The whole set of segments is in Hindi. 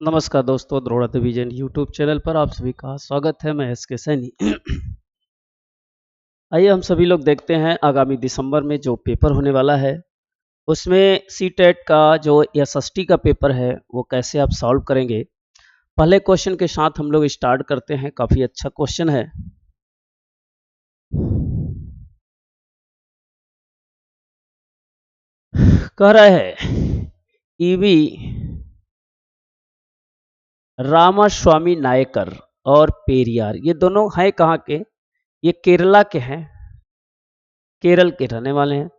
नमस्कार दोस्तों, द्रोड़ा डिवीजन यूट्यूब चैनल पर आप सभी का स्वागत है। मैं एसके सैनी। आइए हम सभी लोग देखते हैं आगामी दिसंबर में जो पेपर होने वाला है उसमें सीटेट का जो एसएसटी का पेपर है वो कैसे आप सॉल्व करेंगे। पहले क्वेश्चन के साथ हम लोग स्टार्ट करते हैं। काफी अच्छा क्वेश्चन है। कह रहा है ईवी रामास्वामी नायकर और पेरियार, ये दोनों हैं कहाँ के? ये केरला के हैं, केरल के रहने वाले हैं।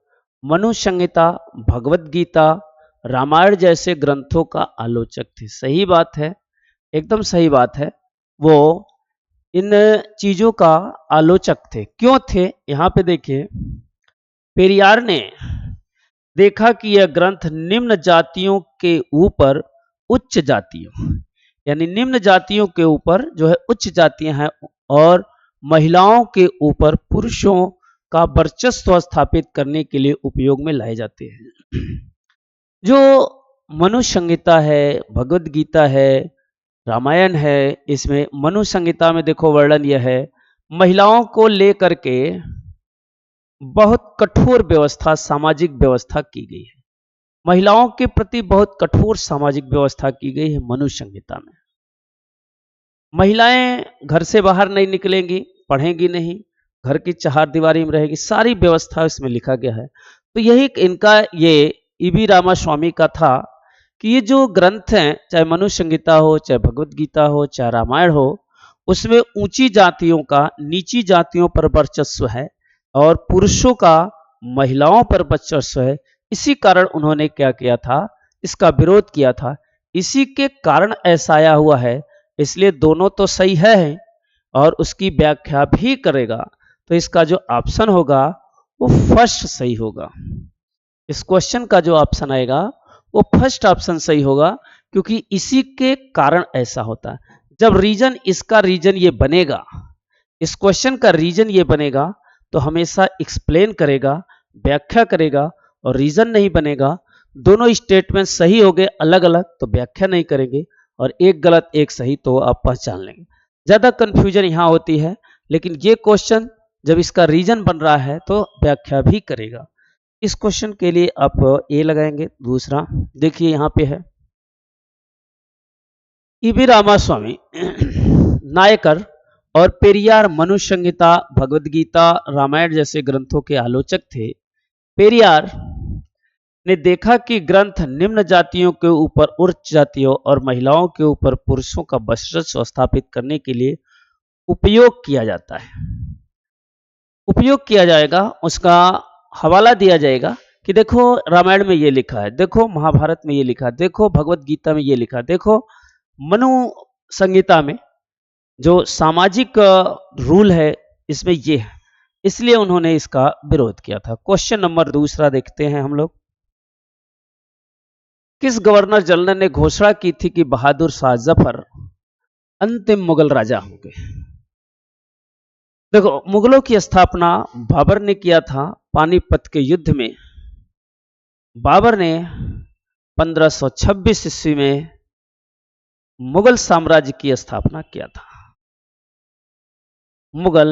मनु संहिता, भगवत गीता, रामायण जैसे ग्रंथों का आलोचक थे। सही बात है, एकदम सही बात है। वो इन चीजों का आलोचक थे। क्यों थे? यहां पे देखिए, पेरियार ने देखा कि यह ग्रंथ निम्न जातियों के ऊपर उच्च जातियों, यानी निम्न जातियों के ऊपर जो है उच्च जातियां हैं, और महिलाओं के ऊपर पुरुषों का वर्चस्व स्थापित करने के लिए उपयोग में लाए जाते हैं। जो मनु संहिता है, भगवत गीता है, रामायण है, इसमें मनु संहिता में देखो वर्णन यह है, महिलाओं को लेकर के बहुत कठोर व्यवस्था, सामाजिक व्यवस्था की गई है। महिलाओं के प्रति बहुत कठोर सामाजिक व्यवस्था की गई है मनु संहिता में। महिलाएं घर से बाहर नहीं निकलेंगी, पढ़ेंगी नहीं, घर की चार दीवारी में रहेगी, सारी व्यवस्था इसमें लिखा गया है। तो यही इनका ये ईवी रामास्वामी का था कि ये जो ग्रंथ हैं, चाहे मनु संहिता हो, चाहे भगवत गीता हो, चाहे रामायण हो, उसमें ऊंची जातियों का नीची जातियों पर वर्चस्व है और पुरुषों का महिलाओं पर वर्चस्व है। इसी कारण उन्होंने क्या किया था, इसका विरोध किया था। इसी के कारण ऐसा आया हुआ है। इसलिए दोनों तो सही है और उसकी व्याख्या भी करेगा। तो इसका जो ऑप्शन होगा वो फर्स्ट सही होगा। इस क्वेश्चन का जो ऑप्शन आएगा वो फर्स्ट ऑप्शन सही होगा, क्योंकि इसी के कारण ऐसा होता है। जब रीजन, इसका रीजन ये बनेगा, इस क्वेश्चन का रीजन ये बनेगा, तो हमेशा एक्सप्लेन करेगा, व्याख्या करेगा, और रीजन नहीं बनेगा, दोनों स्टेटमेंट सही हो गए अलग अलग, तो व्याख्या नहीं करेंगे, और एक गलत एक सही तो आप पहचान लेंगे। ज्यादा कंफ्यूजन यहां होती है, लेकिन ये क्वेश्चन जब इसका रीजन बन रहा है तो व्याख्या भी करेगा। इस क्वेश्चन के लिए आप ए लगाएंगे। दूसरा देखिए यहां पे है, ईवी रामास्वामी नायकर और पेरियार मनु संहिता, भगवद गीता, रामायण जैसे ग्रंथों के आलोचक थे। पेरियार ने देखा कि ग्रंथ निम्न जातियों के ऊपर उच्च जातियों और महिलाओं के ऊपर पुरुषों का वर्चस्व स्थापित करने के लिए उपयोग किया जाता है। उपयोग किया जाएगा, उसका हवाला दिया जाएगा कि देखो रामायण में ये लिखा है, देखो महाभारत में ये लिखा है, देखो भगवत गीता में ये लिखा है, देखो मनु संहिता में जो सामाजिक रूल है इसमें ये है। इसलिए उन्होंने इसका विरोध किया था। क्वेश्चन नंबर दूसरा देखते हैं हम लोग। किस गवर्नर जनरल ने घोषणा की थी कि बहादुर शाह जफर अंतिम मुगल राजा होंगे? देखो, मुगलों की स्थापना बाबर ने किया था पानीपत के युद्ध में। बाबर ने 1526 ईस्वी में मुगल साम्राज्य की स्थापना किया था। मुगल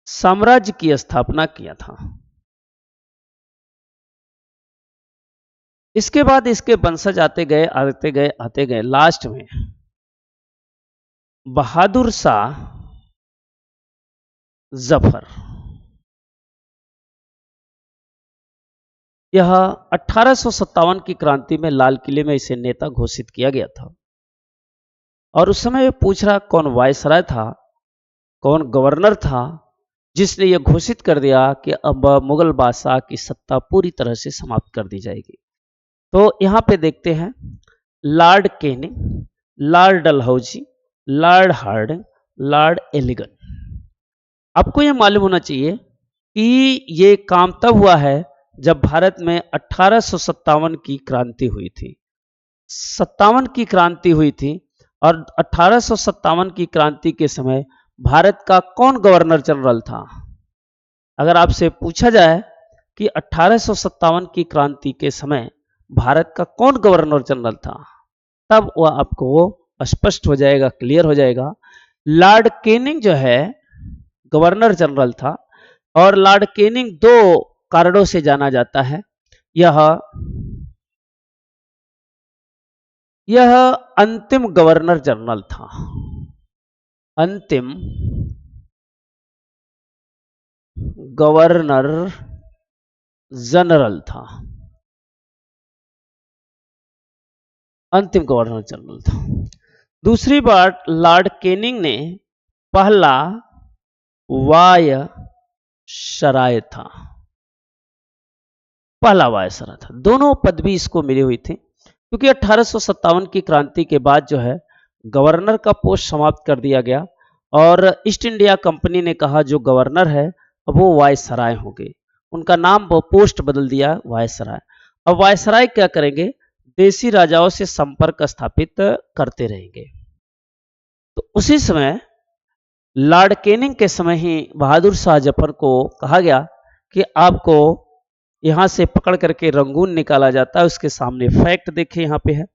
साम्राज्य की स्थापना किया था। इसके बाद इसके वंशज आते गए आते गए आते गए, लास्ट में बहादुर शाह जफर, यह 1857 की क्रांति में लाल किले में इसे नेता घोषित किया गया था। और उस समय पूछ रहा कौन वायसराय था, कौन गवर्नर था जिसने यह घोषित कर दिया कि अब मुगल बादशाह की सत्ता पूरी तरह से समाप्त कर दी जाएगी। तो यहां पे देखते हैं, Lord Canning, Lord Dalhousie, Lord Hardinge, Lord Elgin. आपको यह मालूम होना चाहिए कि ये काम तब हुआ है जब भारत में 1857 की क्रांति हुई थी। 57 की क्रांति हुई थी, और 1857 की क्रांति के समय भारत का कौन गवर्नर जनरल था? अगर आपसे पूछा जाए कि 1857 की क्रांति के समय भारत का कौन गवर्नर जनरल था, तब वह आपको स्पष्ट हो जाएगा, क्लियर हो जाएगा। लॉर्ड कैनिंग जो है गवर्नर जनरल था, और लॉर्ड कैनिंग दो कारणों से जाना जाता है। यह यह अंतिम गवर्नर जनरल था, अंतिम गवर्नर जनरल था, अंतिम गवर्नर जनरल था। दूसरी बात, लॉर्ड कैनिंग ने पहला वायसराय था, पहला वायसराय था। दोनों पदवी इसको मिली हुई थी, क्योंकि 1857 की क्रांति के बाद जो है गवर्नर का पोस्ट समाप्त कर दिया गया, और ईस्ट इंडिया कंपनी ने कहा जो गवर्नर है अब वो वायसराय होंगे। उनका नाम वो पोस्ट बदल दिया वायसराय। अब वायसराय क्या करेंगे, देसी राजाओं से संपर्क स्थापित करते रहेंगे। तो उसी समय लॉर्ड कैनिंग के समय ही बहादुर शाह जफर को कहा गया कि आपको यहां से पकड़ करके रंगून निकाला जाता है। उसके सामने फैक्ट देखिए, यहां पे है।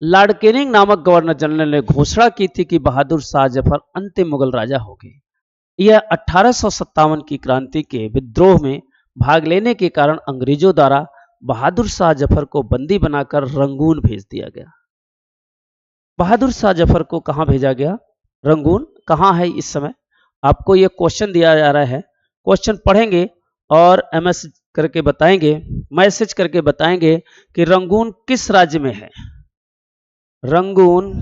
लॉर्ड कैनिंग नामक गवर्नर जनरल ने घोषणा की थी कि बहादुर शाह जफर अंतिम मुगल राजा हो गए। यह 1857 की क्रांति के विद्रोह में भाग लेने के कारण अंग्रेजों द्वारा बहादुर शाह जफर को बंदी बनाकर रंगून भेज दिया गया। बहादुर शाह जफर को कहां भेजा गया, रंगून कहां है इस समय, आपको यह क्वेश्चन दिया जा रहा है। क्वेश्चन पढ़ेंगे और मैसेज करके बताएंगे कि रंगून किस राज्य में है, रंगून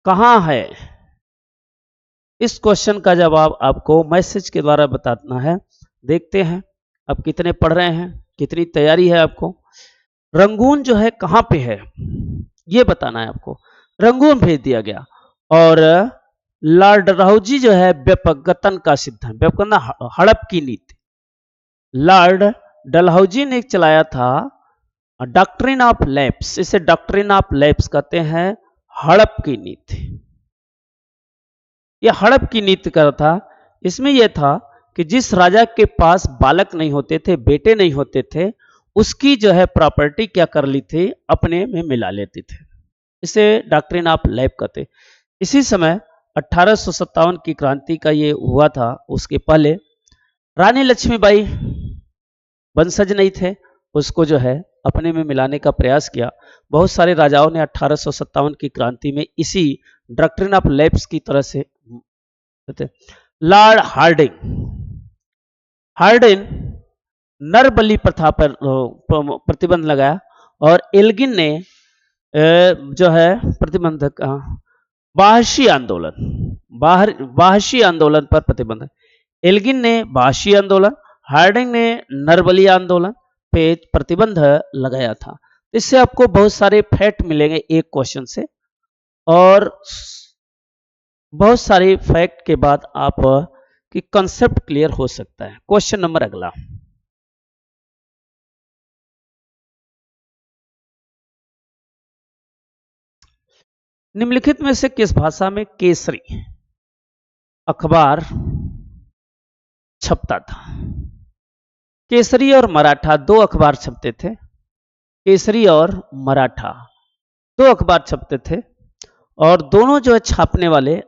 कहां है। इस क्वेश्चन का जवाब आपको मैसेज के द्वारा बताना है। देखते हैं आप कितने पढ़ रहे हैं, कितनी तैयारी है आपको। रंगून जो है कहां पे है ये बताना है आपको। रंगून भेज दिया गया, और लॉर्ड डलहौजी जो है व्युत्पत्ति का सिद्धांत, व्युत्पत्ति हड़प की नीति, लॉर्ड डलहौजी ने चलाया था डॉक्ट्रिन ऑफ लैप्स। इसे डॉक्ट्रिन ऑफ लैप्स कहते हैं, हड़प की नीति। यह हड़प की नीति का था। इसमें यह था कि जिस राजा के पास बालक नहीं होते थे, बेटे नहीं होते थे, उसकी जो है प्रॉपर्टी क्या कर ली थी, अपने में मिला लेते थे। इसे डॉक्ट्रिन ऑफ लैप कहते। इसी समय 1857 की क्रांति का ये हुआ था। उसके पहले रानी लक्ष्मीबाई वंशज नहीं थे, उसको जो है अपने में मिलाने का प्रयास किया। बहुत सारे राजाओं ने 1857 की क्रांति में इसी डॉक्ट्रिन ऑफ लैप्स की तरह से। लॉर्ड हार्डिंग, हार्डिंग नरबली प्रथा पर प्रतिबंध लगाया, और एल्गिन ने जो है प्रतिबंधक बाहशी आंदोलन पर प्रतिबंध। एल्गिन ने बाहशी आंदोलन, हार्डिंग ने नरबली आंदोलन पे प्रतिबंध लगाया था। इससे आपको बहुत सारे फैक्ट मिलेंगे एक क्वेश्चन से, और बहुत सारे फैक्ट के बाद आप की कंसेप्ट क्लियर हो सकता है। क्वेश्चन नंबर अगला, निम्नलिखित में से किस भाषा में केसरी अखबार छपता था। केसरी और मराठा दो अखबार छपते थे। केसरी और मराठा दो अखबार छपते थे, और दोनों जो है छापने वाले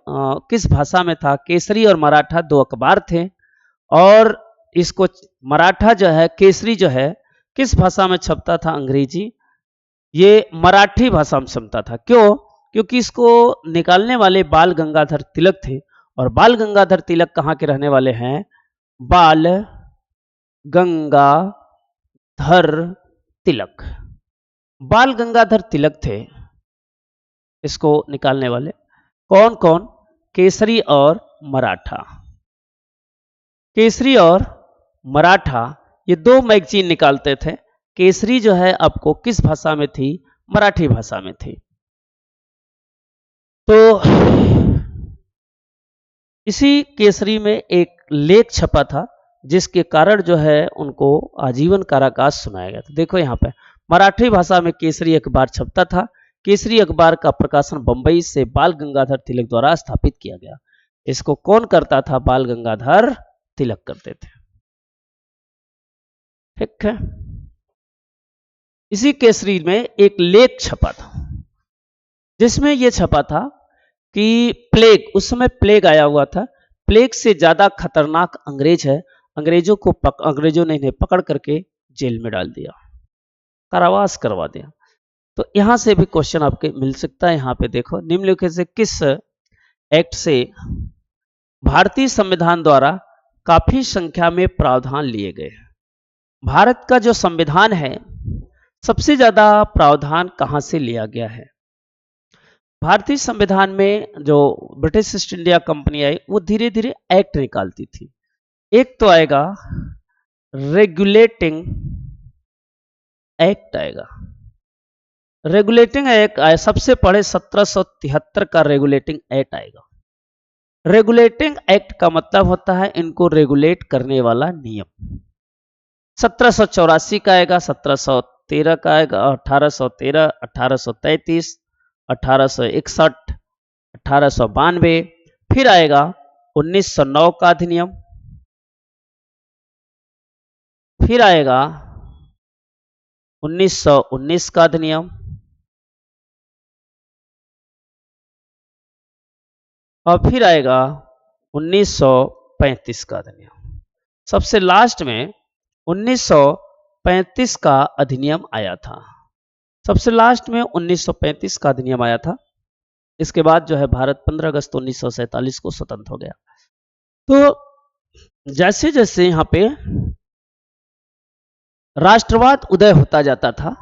किस भाषा में था। केसरी और मराठा दो अखबार थे, और इसको मराठा जो है, केसरी जो है किस भाषा में छपता था, अंग्रेजी। ये मराठी भाषा में छपता था। क्यों, क्योंकि इसको निकालने वाले बाल गंगाधर तिलक थे, और बाल गंगाधर तिलक कहाँ के रहने वाले हैं, बाल गंगाधर तिलक, बाल गंगाधर तिलक थे इसको निकालने वाले। कौन कौन, केसरी और मराठा। केसरी और मराठा ये दो मैगजीन निकालते थे। केसरी जो है आपको किस भाषा में थी, मराठी भाषा में थी। तो इसी केसरी में एक लेख छपा था, जिसके कारण जो है उनको आजीवन कारावास सुनाया गया था। देखो यहाँ पे मराठी भाषा में केसरी अखबार छपता था। केसरी अखबार का प्रकाशन बंबई से बाल गंगाधर तिलक द्वारा स्थापित किया गया। इसको कौन करता था, बाल गंगाधर तिलक करते थे। ठीक है, इसी केसरी में एक लेख छपा था, जिसमें यह छपा था कि प्लेग, उस समय प्लेग आया हुआ था, प्लेग से ज्यादा खतरनाक अंग्रेज है, अंग्रेजों ने इन्हें पकड़ करके जेल में डाल दिया, कारावास करवा दिया। तो यहां से भी क्वेश्चन आपके मिल सकता है। यहां पे देखो, निम्नलिखित से किस एक्ट से भारतीय संविधान द्वारा काफी संख्या में प्रावधान लिए गए? भारत का जो संविधान है, सबसे ज्यादा प्रावधान कहां से लिया गया है? भारतीय संविधान में जो ब्रिटिश ईस्ट इंडिया कंपनी आई, वो धीरे धीरे एक्ट निकालती थी। एक तो आएगा रेगुलेटिंग एक्ट आएगा। रेगुलेटिंग एक्ट सबसे पहले 1773 का रेगुलेटिंग एक्ट आएगा। रेगुलेटिंग एक्ट का मतलब होता है इनको रेगुलेट करने वाला नियम। 1784 का आएगा, 1713 का आएगा, 1813, 1833, 1861, 1892, फिर आएगा 1909 का अधिनियम, फिर आएगा 1919 का अधिनियम, और फिर आएगा 1935 का अधिनियम। सबसे लास्ट में 1935 का अधिनियम आया था। सबसे लास्ट में 1935 का अधिनियम आया था। इसके बाद जो है भारत 15 अगस्त 1947 को स्वतंत्र हो गया। तो जैसे जैसे यहां पे राष्ट्रवाद उदय होता जाता था,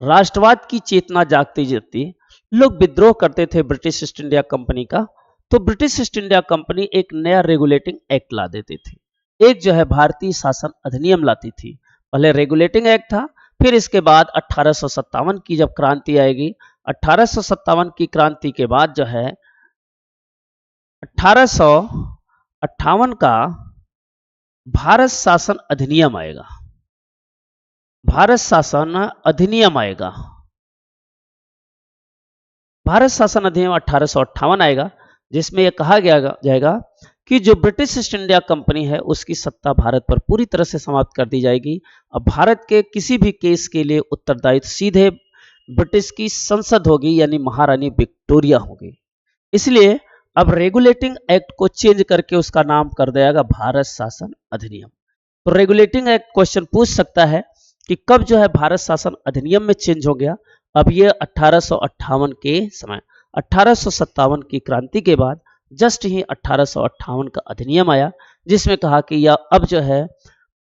राष्ट्रवाद की चेतना जागती जाती, लोग विद्रोह करते थे ब्रिटिश ईस्ट इंडिया कंपनी का, तो ब्रिटिश ईस्ट इंडिया कंपनी एक नया रेगुलेटिंग एक्ट ला देती थी। एक जो है भारतीय शासन अधिनियम लाती थी। पहले रेगुलेटिंग एक्ट था, फिर इसके बाद 1857 की जब क्रांति आएगी, 1857 की क्रांति के बाद जो है 1858 का भारत शासन अधिनियम आएगा। भारत शासन अधिनियम आएगा। भारत शासन अधिनियम 1858 आएगा, जिसमें यह कहा गया जाएगा कि जो ब्रिटिश ईस्ट इंडिया कंपनी है, उसकी सत्ता भारत पर पूरी तरह से समाप्त कर दी जाएगी। अब भारत के किसी भी केस के लिए उत्तरदायित्व सीधे ब्रिटिश की संसद होगी, यानी महारानी विक्टोरिया होगी। इसलिए अब रेगुलेटिंग एक्ट को चेंज करके उसका नाम कर दिया जाएगा भारत शासन अधिनियम। तो रेगुलेटिंग एक्ट क्वेश्चन पूछ सकता है कि कब जो है भारत शासन अधिनियम में चेंज हो गया। अब ये 1858 के समय, 1857 की क्रांति के बाद जस्ट ही 1858 का अधिनियम आया, जिसमें कहा कि यह अब जो है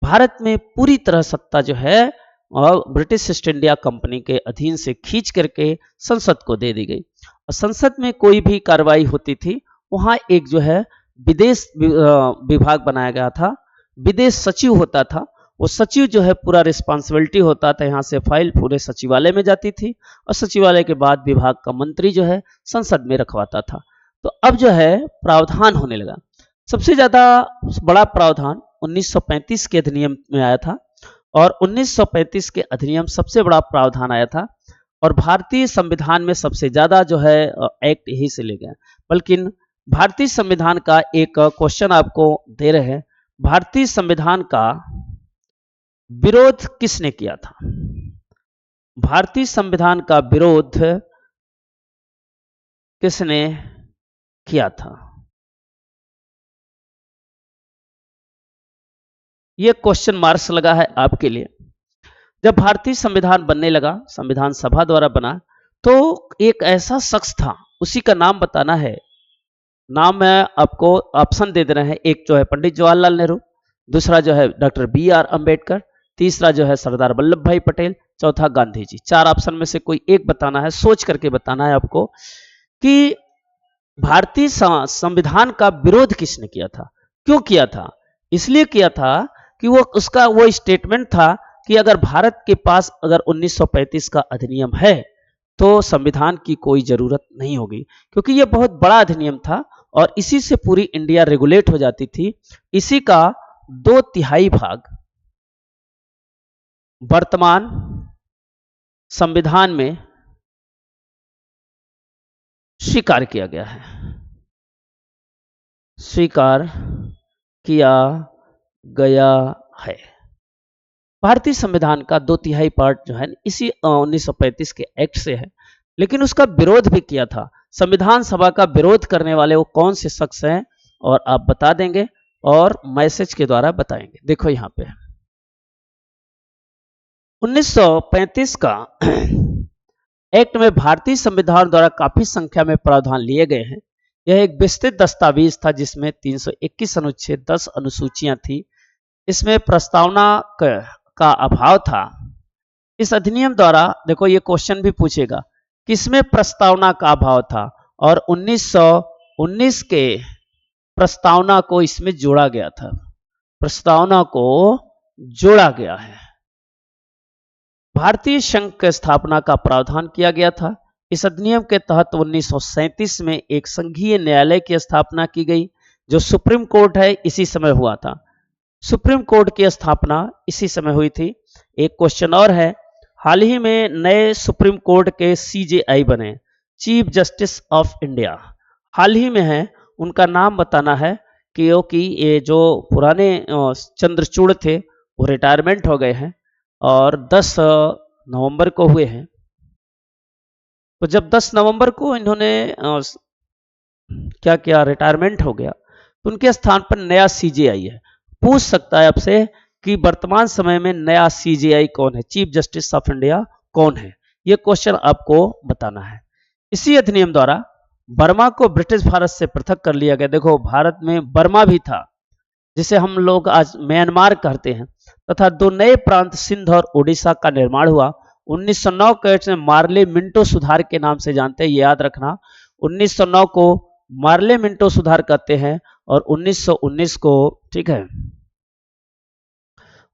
भारत में पूरी तरह सत्ता जो है और ब्रिटिश ईस्ट इंडिया कंपनी के अधीन से खींच करके संसद को दे दी गई। और संसद में कोई भी कार्रवाई होती थी, वहां एक जो है विदेश विभाग बनाया गया था, विदेश सचिव होता था। वो सचिव जो है पूरा रिस्पांसिबिलिटी होता था, यहाँ से फाइल पूरे सचिवालय में जाती थी, और सचिवालय के बाद विभाग का मंत्री जो है संसद में रखवाता था। तो अब जो है प्रावधान होने लगा। सबसे ज्यादा बड़ा प्रावधान 1935 के अधिनियम में आया था, और 1935 के अधिनियम सबसे बड़ा प्रावधान आया था, और भारतीय संविधान में सबसे ज्यादा जो है एक्ट यही से ले गए। बल्कि भारतीय संविधान का एक क्वेश्चन आपको दे रहे हैं, भारतीय संविधान का विरोध किसने किया था? भारतीय संविधान का विरोध किसने किया था? यह क्वेश्चन मार्क्स लगा है आपके लिए। जब भारतीय संविधान बनने लगा, संविधान सभा द्वारा बना, तो एक ऐसा शख्स था, उसी का नाम बताना है। नाम मैं आपको ऑप्शन दे दे रहे हैं। एक जो है पंडित जवाहरलाल नेहरू, दूसरा जो है डॉक्टर BR अम्बेडकर, तीसरा जो है सरदार वल्लभ भाई पटेल, चौथा गांधी जी। 4 ऑप्शन में से कोई एक बताना है, सोच करके बताना है आपको कि भारतीय संविधान का विरोध किसने किया था, क्यों किया था। इसलिए किया था कि वो स्टेटमेंट था कि अगर भारत के पास अगर 1935 का अधिनियम है तो संविधान की कोई जरूरत नहीं होगी, क्योंकि यह बहुत बड़ा अधिनियम था और इसी से पूरी इंडिया रेगुलेट हो जाती थी। इसी का 2/3 भाग वर्तमान संविधान में स्वीकार किया गया है, स्वीकार किया गया है। भारतीय संविधान का 2/3 पार्ट जो है इसी 1935 के एक्ट से है, लेकिन उसका विरोध भी किया था। संविधान सभा का विरोध करने वाले वो कौन से शख्स हैं और आप बता देंगे और मैसेज के द्वारा बताएंगे। देखो यहाँ पे 1935 का एक्ट में भारतीय संविधान द्वारा काफी संख्या में प्रावधान लिए गए हैं। यह एक विस्तृत दस्तावेज था जिसमें 321 अनुच्छेद 10 अनुसूचियां थी। इसमें प्रस्तावना का अभाव था। इस अधिनियम द्वारा देखो ये क्वेश्चन भी पूछेगा किसमें प्रस्तावना का अभाव था, और 1919 के प्रस्तावना को इसमें जोड़ा गया था। प्रस्तावना को जोड़ा गया है। भारतीय संघ की स्थापना का प्रावधान किया गया था। इस अधिनियम के तहत 1937 में एक संघीय न्यायालय की स्थापना की गई जो सुप्रीम कोर्ट है, इसी समय हुआ था। सुप्रीम कोर्ट की स्थापना इसी समय हुई थी। एक क्वेश्चन और है, हाल ही में नए सुप्रीम कोर्ट के सीजेआई बने, चीफ जस्टिस ऑफ इंडिया, हाल ही में है, उनका नाम बताना है। क्योंकि ये जो पुराने चंद्रचूड़ थे वो रिटायरमेंट हो गए हैं और 10 नवंबर को हुए हैं। तो जब 10 नवंबर को इन्होंने क्या किया, रिटायरमेंट हो गया, तो उनके स्थान पर नया सीजेआई है। पूछ सकता है आपसे कि वर्तमान समय में नया सीजेआई कौन है, चीफ जस्टिस ऑफ इंडिया कौन है, यह क्वेश्चन आपको बताना है। इसी अधिनियम द्वारा बर्मा को ब्रिटिश भारत से पृथक कर लिया गया। देखो भारत में बर्मा भी था जिसे हम लोग आज म्यांमार कहते हैं, तथा दो नए प्रांत सिंध और उड़ीसा का निर्माण हुआ। 1909 के एक्ट में मार्ले मिंटो सुधार के नाम से जानते हैं, ये याद रखना। 1909 को मार्ले मिंटो सुधार कहते हैं और 1919 को, ठीक है,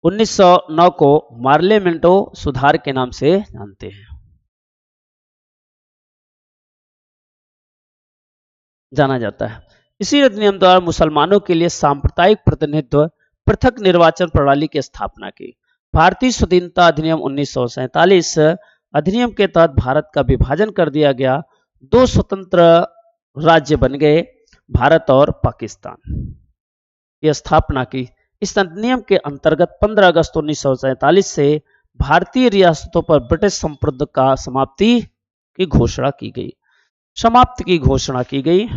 1909 को मार्ले मिंटो सुधार के नाम से जानते हैं, जाना जाता है। इसी अधिनियम द्वारा मुसलमानों के लिए सांप्रदायिक प्रतिनिधित्व पृथक निर्वाचन प्रणाली की स्थापना की। भारतीय स्वाधीनता अधिनियम 1947 अधिनियम के तहत भारत का विभाजन कर दिया गया। दो स्वतंत्र राज्य बन गए, भारत और पाकिस्तान। की स्थापना की। इस अधिनियम के अंतर्गत 15 अगस्त 1947 से भारतीय रियासतों पर ब्रिटिश संप्रभुत्व का समाप्ति की घोषणा की गई। समाप्त की घोषणा की गई।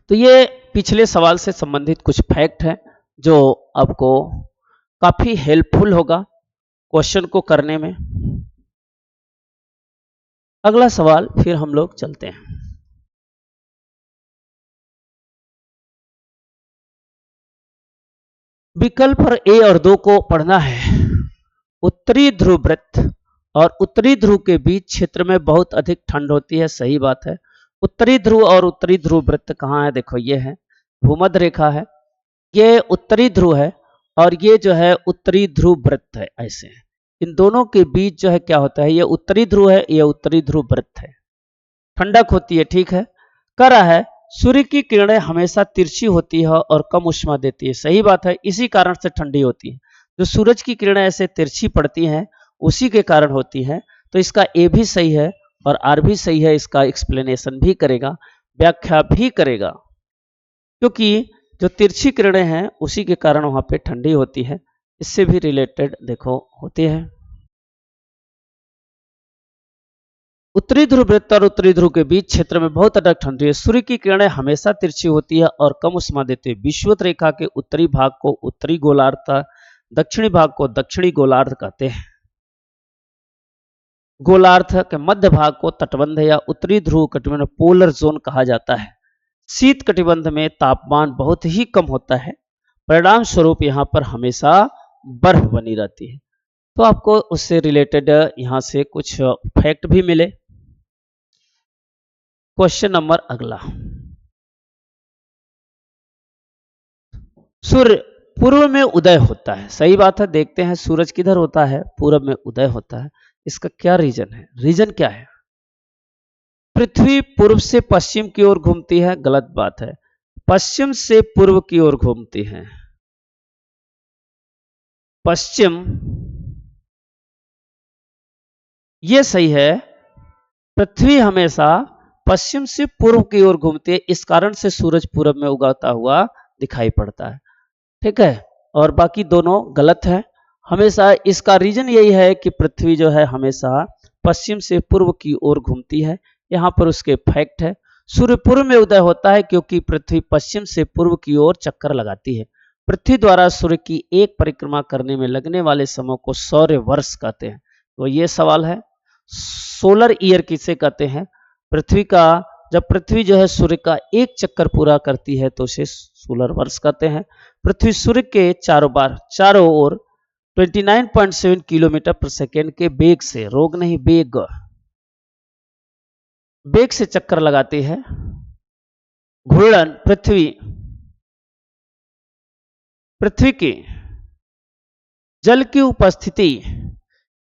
तो ये पिछले सवाल से संबंधित कुछ फैक्ट हैं जो आपको काफी हेल्पफुल होगा क्वेश्चन को करने में। अगला सवाल फिर हम लोग चलते हैं। विकल्प पर ए और 2 को पढ़ना है। उत्तरी ध्रुव वृत्त और उत्तरी ध्रुव के बीच क्षेत्र में बहुत अधिक ठंड होती है, सही बात है। उत्तरी ध्रुव और उत्तरी ध्रुव वृत्त कहाँ है, देखो ये है, भूमध्य रेखा है, ये उत्तरी ध्रुव है और ये जो है उत्तरी ध्रुव वृत्त है। ऐसे इन दोनों के बीच जो है क्या होता है, ये उत्तरी ध्रुव है, ये उत्तरी ध्रुव वृत्त है, ठंडक होती है, ठीक है। कह रहा है सूर्य की किरणें हमेशा तिरछी होती है और कम ऊष्मा देती है, सही बात है, इसी कारण से ठंडी होती है। जो सूरज की किरणें ऐसे तिरछी पड़ती हैं उसी के कारण होती हैं। तो इसका ए भी सही है और आर भी सही है, इसका एक्सप्लेनेशन भी करेगा, व्याख्या भी करेगा, क्योंकि जो तिरछी किरणें हैं उसी के कारण वहां पे ठंडी होती है। इससे भी रिलेटेड देखो होती है। उत्तरी ध्रुव वृत्त और उत्तरी ध्रुव के बीच क्षेत्र में बहुत अधिक ठंडी है। सूर्य की किरणें हमेशा तिरछी होती है और कम उष्मा देती है। विषुवत रेखा के उत्तरी भाग को उत्तरी गोलार्ध, दक्षिणी भाग को दक्षिणी गोलार्ध कहते हैं। गोलार्ध के मध्य भाग को तटबंध या उत्तरी ध्रुव कटिबंध पोलर जोन कहा जाता है। शीत कटिबंध में तापमान बहुत ही कम होता है, परिणाम स्वरूप यहाँ पर हमेशा बर्फ बनी रहती है। तो आपको उससे रिलेटेड यहाँ से कुछ फैक्ट भी मिले। क्वेश्चन नंबर अगला, सूर्य पूर्व में उदय होता है, सही बात है। देखते हैं सूरज किधर होता है, पूर्व में उदय होता है। इसका क्या रीजन है, रीजन क्या है? पृथ्वी पूर्व से पश्चिम की ओर घूमती है, गलत बात है। पश्चिम से पूर्व की ओर घूमती है। पश्चिम, ये सही है। पृथ्वी हमेशा पश्चिम से पूर्व की ओर घूमती है, इस कारण से सूरज पूरब में उगाता हुआ दिखाई पड़ता है। ठीक है, और बाकी दोनों गलत है। हमेशा इसका रीजन यही है कि पृथ्वी जो है हमेशा पश्चिम से पूर्व की ओर घूमती है। यहाँ पर उसके फैक्ट है। सूर्य पूर्व में उदय होता है क्योंकि पृथ्वी पश्चिम से पूर्व की ओर चक्कर लगाती है। पृथ्वी द्वारा सूर्य की एक परिक्रमा करने में लगने वाले समय को सौर्य वर्ष कहते हैं। तो ये सवाल है, सोलर ईयर किसे कहते हैं? पृथ्वी का, जब पृथ्वी जो है सूर्य का एक चक्कर पूरा करती है तो उसे सोलर वर्ष कहते हैं। पृथ्वी सूर्य के चारों ओर 29.7 किलोमीटर पर सेकेंड के बेग से, रोग नहीं बेग से चक्कर लगाती है। घूर्णन पृथ्वी की जल की उपस्थिति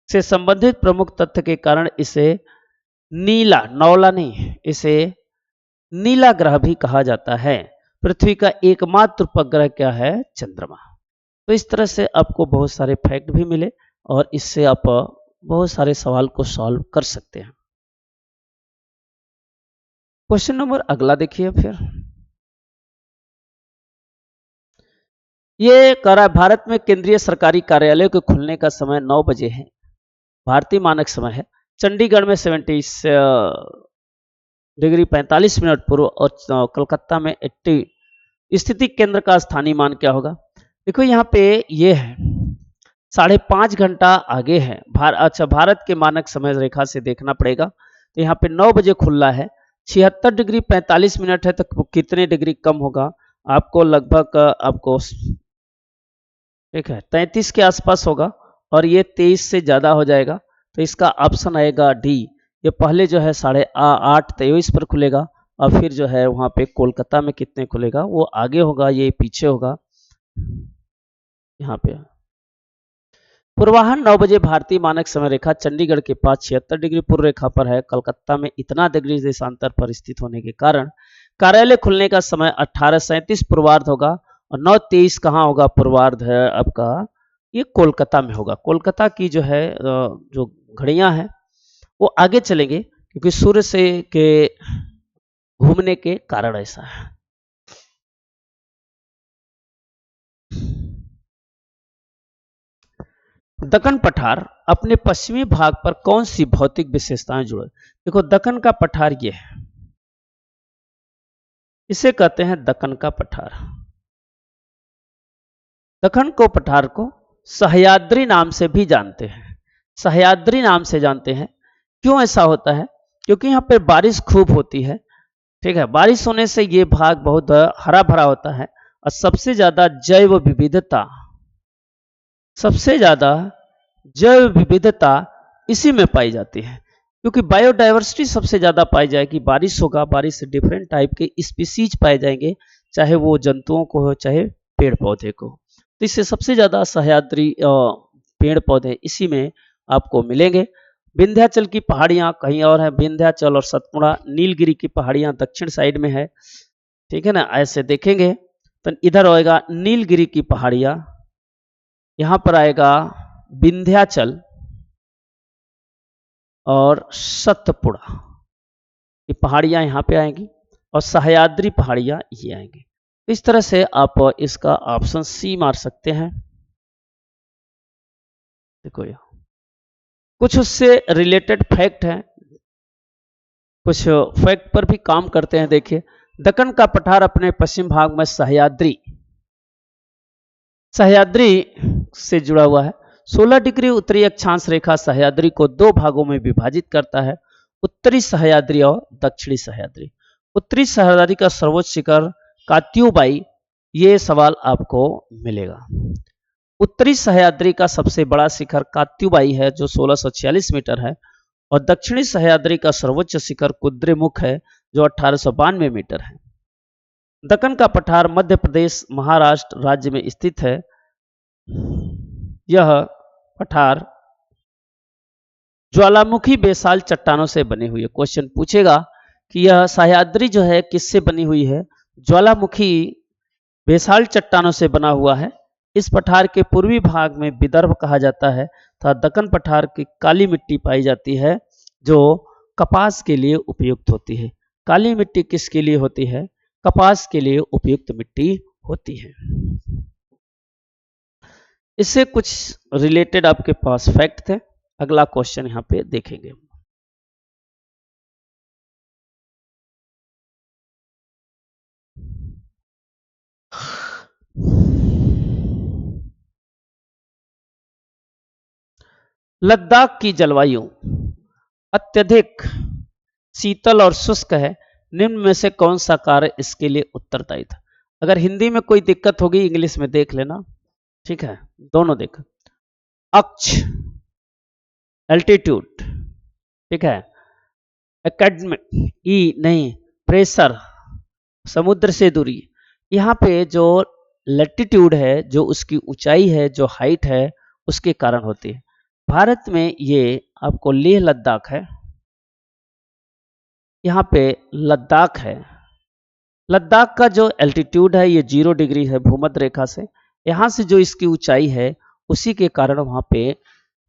से संबंधित प्रमुख तथ्य के कारण इसे नौला नहीं, इसे नीला ग्रह भी कहा जाता है। पृथ्वी का एकमात्र उपग्रह क्या है? चंद्रमा। तो इस तरह से आपको बहुत सारे फैक्ट भी मिले और इससे आप बहुत सारे सवाल को सॉल्व कर सकते हैं। क्वेश्चन नंबर अगला देखिए फिर। ये कह रहा है भारत में केंद्रीय सरकारी कार्यालयों के खुलने का समय 9 बजे है, भारतीय मानक समय है। चंडीगढ़ में 70 डिग्री 45 मिनट पूर्व और कलकत्ता में 80। स्थिति केंद्र का स्थानीय मान क्या होगा? देखो यहाँ पे ये है 5.5 घंटा आगे है। भारत के मानक समय रेखा से देखना पड़ेगा। तो यहाँ पे 9 बजे खुल रहा है, 76 डिग्री 45 मिनट है, तो कितने डिग्री कम होगा? आपको लगभग ठीक है 33 के आसपास होगा और ये 23 से ज्यादा हो जाएगा। तो इसका ऑप्शन आएगा डी। ये पहले जो है 8:30 23 पर खुलेगा और फिर जो है वहां पे कोलकाता में कितने खुलेगा वो आगे होगा, ये पीछे होगा। यहाँ पे पूर्वाह्न 9 बजे भारतीय मानक समय रेखा चंडीगढ़ के पास 76 डिग्री पूर्व रेखा पर है। कलकत्ता में इतना डिग्री देशांतर पर स्थित होने के कारण कार्यालय खुलने का समय 18:37 पूर्वार्ध होगा और 9:23 कहाँ होगा? पूर्वार्ध है आपका, ये कोलकाता में होगा। कोलकाता की जो है जो घड़ियां हैं वो आगे चलेंगे क्योंकि सूर्य से के घूमने के कारण ऐसा है। दक्कन पठार अपने पश्चिमी भाग पर कौन सी भौतिक विशेषताएं जुड़े? देखो दक्कन का पठार ये है, इसे कहते हैं दक्कन का पठार। दक्कन को पठार को सह्याद्री नाम से भी जानते हैं। सह्याद्री नाम से जानते हैं, क्यों ऐसा होता है? क्योंकि यहाँ पे बारिश खूब होती है। ठीक है, बारिश होने से ये भाग बहुत हरा भरा होता है और सबसे ज्यादा जैव विविधता इसी में पाई जाती है। क्योंकि बायोडाइवर्सिटी सबसे ज्यादा पाई जाएगी, बारिश होगा, बारिश से डिफरेंट टाइप के स्पीसीज पाए जाएंगे, चाहे वो जंतुओं को हो चाहे पेड़ पौधे को। तो इससे सबसे ज्यादा सह्याद्री पेड़ पौधे इसी में आपको मिलेंगे। विंध्याचल की पहाड़ियां कहीं और है, विंध्याचल और सतपुड़ा। नीलगिरी की पहाड़ियां दक्षिण साइड में है। ठीक है ना, ऐसे देखेंगे तो इधर होएगा नीलगिरी की पहाड़ियां, यहां पर आएगा विंध्याचल और सतपुड़ा, ये पहाड़ियां यहां पे आएंगी और सह्याद्री पहाड़ियां ये आएंगी। इस तरह से आप इसका ऑप्शन सी मार सकते हैं। देखो यहाँ कुछ उससे रिलेटेड फैक्ट है, कुछ फैक्ट पर भी काम करते हैं। देखिए दक्कन का पठार अपने पश्चिम भाग में सह्याद्री से जुड़ा हुआ है। 16 डिग्री उत्तरी अक्षांश रेखा सह्याद्री को 2 भागों में विभाजित करता है, उत्तरी सह्याद्री और दक्षिणी सह्याद्री। उत्तरी सह्याद्री का सर्वोच्च शिखर कात्यूबाई, ये सवाल आपको मिलेगा। उत्तरी सह्याद्री का सबसे बड़ा शिखर कात्यूबाई है जो 1646 मीटर है और दक्षिणी सह्याद्री का सर्वोच्च शिखर कुद्रेमुख है जो 1892 मीटर है। दक्कन का पठार मध्य प्रदेश महाराष्ट्र राज्य में स्थित है। यह पठार ज्वालामुखी बेसाल चट्टानों से बनी हुई है। क्वेश्चन पूछेगा कि यह सह्याद्री जो है किससे बनी हुई है? ज्वालामुखी बेसाल चट्टानों से बना हुआ है। इस पठार के पूर्वी भाग में विदर्भ कहा जाता है तथा दक्कन पठार की काली मिट्टी पाई जाती है जो कपास के लिए उपयुक्त होती है। काली मिट्टी किसके लिए होती है? कपास के लिए उपयुक्त मिट्टी होती है। इससे कुछ रिलेटेड आपके पास फैक्ट थे। अगला क्वेश्चन यहां पे देखेंगे। लद्दाख की जलवायु अत्यधिक शीतल और शुष्क है। निम्न में से कौन सा कार्य इसके लिए उत्तरदायी था? अगर हिंदी में कोई दिक्कत होगी इंग्लिश में देख लेना, ठीक है, दोनों देख। अक्ष एल्टीट्यूड, ठीक है, एकेडमिक ई नहीं, प्रेशर समुद्र से दूरी। यहाँ पे जो लैटिट्यूड है, जो उसकी ऊंचाई है, जो हाइट है, उसके कारण होती है। भारत में ये आपको लेह लद्दाख है, यहाँ पे लद्दाख है। लद्दाख का जो एल्टीट्यूड है ये 0 डिग्री है भूमध्य रेखा से। यहाँ से जो इसकी ऊंचाई है उसी के कारण वहां पे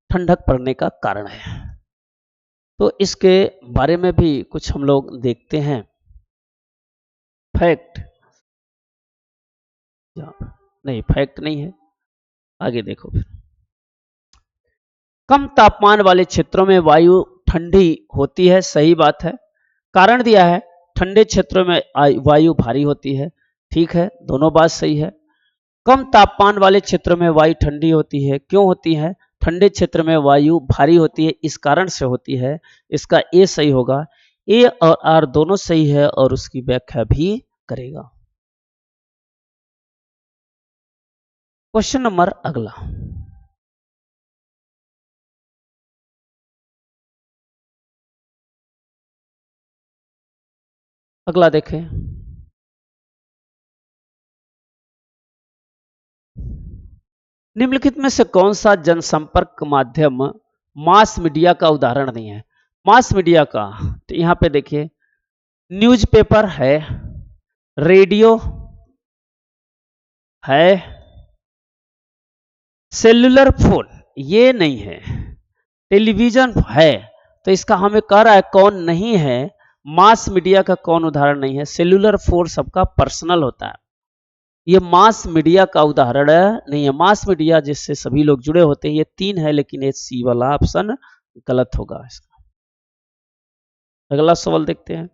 ठंडक पड़ने का कारण है। तो इसके बारे में भी कुछ हम लोग देखते हैं फैक्ट। नहीं, फैक्ट नहीं है, आगे देखो फिर। कम तापमान वाले क्षेत्रों में वायु ठंडी होती है, सही बात है। कारण दिया है ठंडे क्षेत्रों में वायु भारी होती है, ठीक है, दोनों बात सही है। कम तापमान वाले क्षेत्रों में वायु ठंडी होती है, क्यों होती है? ठंडे क्षेत्र में वायु भारी होती है, इस कारण से होती है। इसका ए सही होगा। ए और आर दोनों सही है और उसकी व्याख्या भी करेगा। क्वेश्चन नंबर अगला, अगला देखें। निम्नलिखित में से कौन सा जनसंपर्क माध्यम मास मीडिया का उदाहरण नहीं है? मास मीडिया का, तो यहां पे देखिए, न्यूज़पेपर है, रेडियो है, सेल्युलर फोन ये नहीं है, टेलीविजन है। तो इसका हमें कह रहा है कौन नहीं है, मास मीडिया का कौन उदाहरण नहीं है? सेल्युलर फोन सबका पर्सनल होता है, ये मास मीडिया का उदाहरण नहीं है। मास मीडिया जिससे सभी लोग जुड़े होते हैं, ये 3 है, लेकिन ये सी वाला ऑप्शन गलत होगा इसका। अगला सवाल देखते हैं।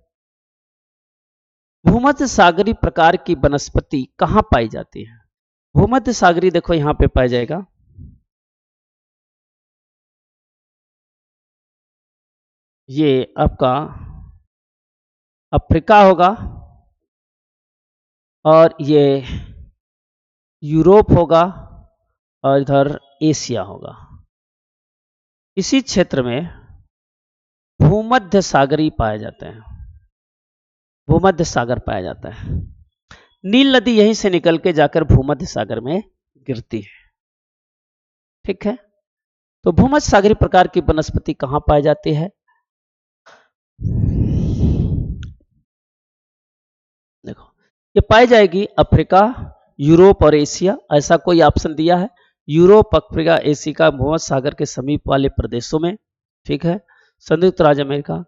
भूमध्य सागरीय प्रकार की वनस्पति कहां पाई जाती है? भूमध्य सागरीय देखो यहां पे पाया जाएगा, ये आपका अफ्रीका होगा और ये यूरोप होगा और इधर एशिया होगा। इसी क्षेत्र में भूमध्य सागरीय पाए जाते हैं, भूमध्य सागर पाया जाता है। नील नदी यहीं से निकल के जाकर भूमध्य सागर में गिरती है, ठीक है। तो भूमध्य सागरीय प्रकार की वनस्पति कहां पाई जाती है? देखो, ये पाई जाएगी अफ्रीका, यूरोप और एशिया। ऐसा कोई ऑप्शन दिया है? यूरोप, अफ्रीका, एशिया का भूमध्य सागर के समीप वाले प्रदेशों में, ठीक है। संयुक्त राज्य अमेरिका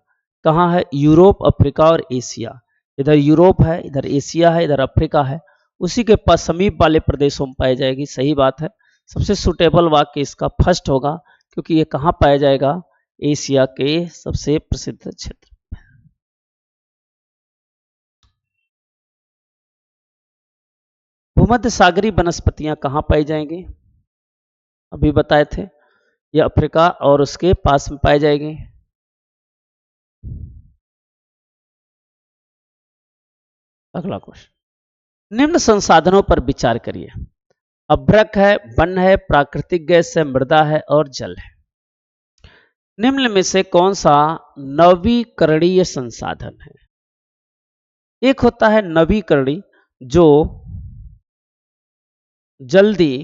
कहाँ है? यूरोप, अफ्रीका और एशिया। इधर यूरोप है, इधर एशिया है, इधर अफ्रीका है, उसी के पास समीप वाले प्रदेशों में पाई जाएगी, सही बात है। सबसे सुटेबल वाक्य इसका फर्स्ट होगा, क्योंकि ये कहाँ पाया जाएगा? एशिया के सबसे प्रसिद्ध क्षेत्र। भूमध्य सागरीय वनस्पतियां कहां पाई जाएंगी? अभी बताए थे, ये अफ्रीका और उसके पास में पाई जाएगी। अगला क्वेश्चन, निम्न संसाधनों पर विचार करिए। अभ्रक है, वन है, प्राकृतिक गैस है, मृदा है और जल है। निम्न में से कौन सा नवीकरणीय संसाधन है? एक होता है नवीकरणीय, जो जल्दी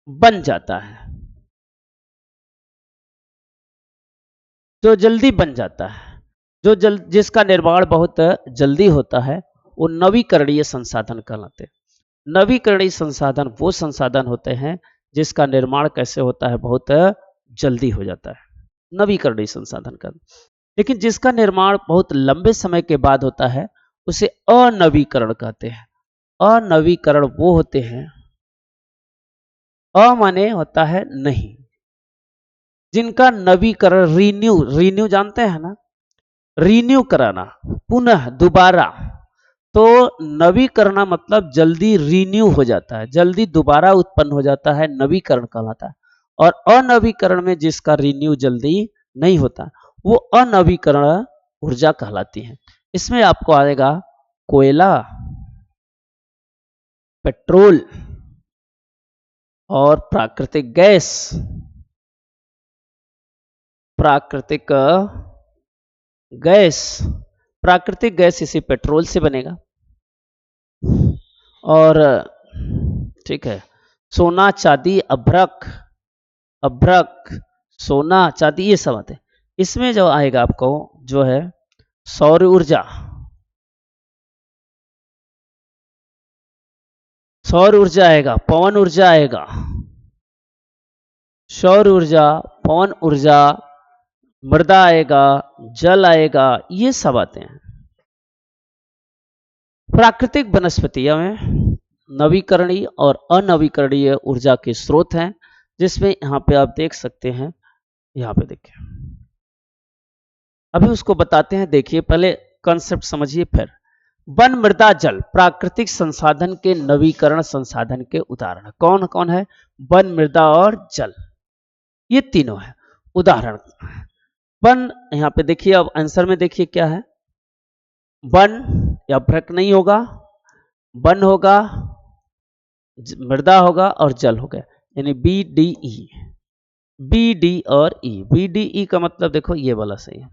बन जाता है, जो जल्दी बन जाता है, जिसका निर्माण बहुत जल्दी होता है, वो नवीकरणीय संसाधन कहलाते हैं। नवीकरणीय संसाधन वो संसाधन होते हैं जिसका निर्माण कैसे होता है? बहुत जल्दी हो जाता है, नवीकरणीय संसाधन का। लेकिन जिसका निर्माण बहुत लंबे समय के बाद होता है उसे अनवीकरण कहते हैं। अनवीकरण वो होते हैं, अ माने होता है नहीं, जिनका नवीकरण, रीन्यू जानते हैं ना, रीन्यू कराना, पुनः दोबारा। तो नवीकरण मतलब जल्दी रीन्यू हो जाता है, जल्दी दोबारा उत्पन्न हो जाता है, नवीकरण कहलाता है। और अनवीकरण में जिसका रीन्यू जल्दी नहीं होता वो अनवीकरण ऊर्जा कहलाती है। इसमें आपको आएगा कोयला, पेट्रोल और प्राकृतिक गैस। प्राकृतिक गैस, प्राकृतिक गैस इसी पेट्रोल से बनेगा। और ठीक है, सोना चांदी अभ्रक, अभ्रक सोना चांदी ये सब आते हैं। इसमें जो आएगा आपको जो है सौर ऊर्जा, सौर ऊर्जा आएगा, पवन ऊर्जा आएगा, सौर ऊर्जा, पवन ऊर्जा, मृदा आएगा, जल आएगा, ये सब आते हैं। प्राकृतिक वनस्पतियों में नवीकरणीय और अनवीकरणीय ऊर्जा के स्रोत हैं, जिसमें यहां पे आप देख सकते हैं, यहां पे देखिए, अभी उसको बताते हैं। देखिए पहले कॉन्सेप्ट समझिए, फिर वन, मृदा, जल प्राकृतिक संसाधन के नवीकरण संसाधन के उदाहरण कौन कौन है? वन, मृदा और जल, ये तीनों है उदाहरण। वन, यहां पे देखिए, अब आंसर में देखिए क्या है, वन या भ्रक नहीं होगा, वन होगा, मृदा होगा और जल होगा, यानी B D E, B D और ई। बी डी ई का मतलब देखो ये वाला सही है,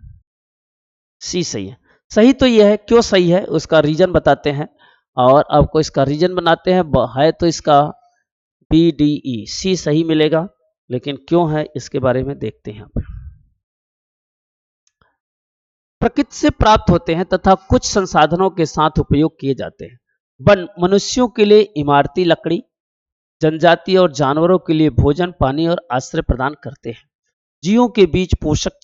सी सही है। सही तो ये है, क्यों सही है उसका रीजन बताते हैं, और आपको इसका रीजन बनाते हैं। है तो इसका बी डी ई, सी सही मिलेगा, लेकिन क्यों है इसके बारे में देखते हैं। यहाँ पे प्रकृति से प्राप्त होते हैं तथा कुछ संसाधनों के साथ उपयोग किए जाते हैं। वन मनुष्यों के लिए इमारती लकड़ी, जनजाति और जानवरों के लिए भोजन, पानी और आश्रय प्रदान करते हैं। जीवों के बीच पोषक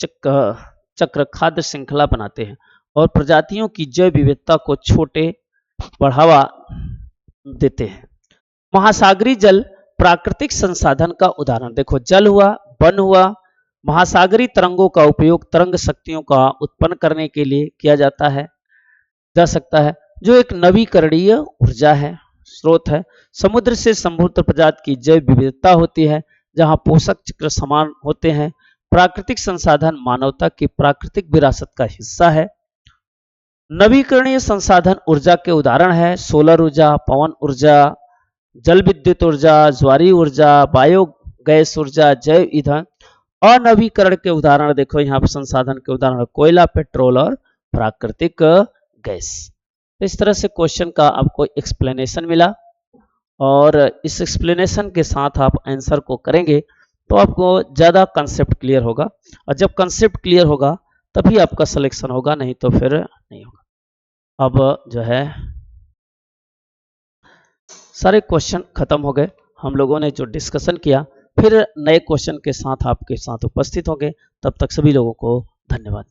चक्र खाद्य श्रृंखला बनाते हैं और प्रजातियों की जैव विविधता को छोटे बढ़ावा देते हैं। महासागरीय जल प्राकृतिक संसाधन का उदाहरण, देखो जल हुआ, वन हुआ, महासागरीय तरंगों का उपयोग तरंग शक्तियों का उत्पन्न करने के लिए किया जा सकता है, जो एक नवीकरणीय ऊर्जा है, स्रोत है। समुद्र से समृद्ध प्रजाति की जैव विविधता होती है, जहां पोषक चक्र समान होते हैं। प्राकृतिक संसाधन मानवता की प्राकृतिक विरासत का हिस्सा है। नवीकरणीय संसाधन ऊर्जा के उदाहरण है सोलर ऊर्जा, पवन ऊर्जा, जल विद्युत ऊर्जा, ज्वारीय ऊर्जा, बायोगैस ऊर्जा, जैव ईंधन। अनवीकरण के उदाहरण देखो, यहाँ पर संसाधन के उदाहरण कोयला, पेट्रोल और प्राकृतिक गैस। तो इस तरह से क्वेश्चन का आपको एक्सप्लेनेशन मिला, और इस एक्सप्लेनेशन के साथ आप आंसर को करेंगे तो आपको ज़्यादा कंसेप्ट क्लियर होगा, और जब कंसेप्ट क्लियर होगा तभी आपका सिलेक्शन होगा, नहीं तो फिर नहीं होगा। अब जो है सारे क्वेश्चन खत्म हो गए, हम लोगों ने जो डिस्कशन किया, फिर नए क्वेश्चन के साथ आपके साथ उपस्थित होंगे। तब तक सभी लोगों को धन्यवाद।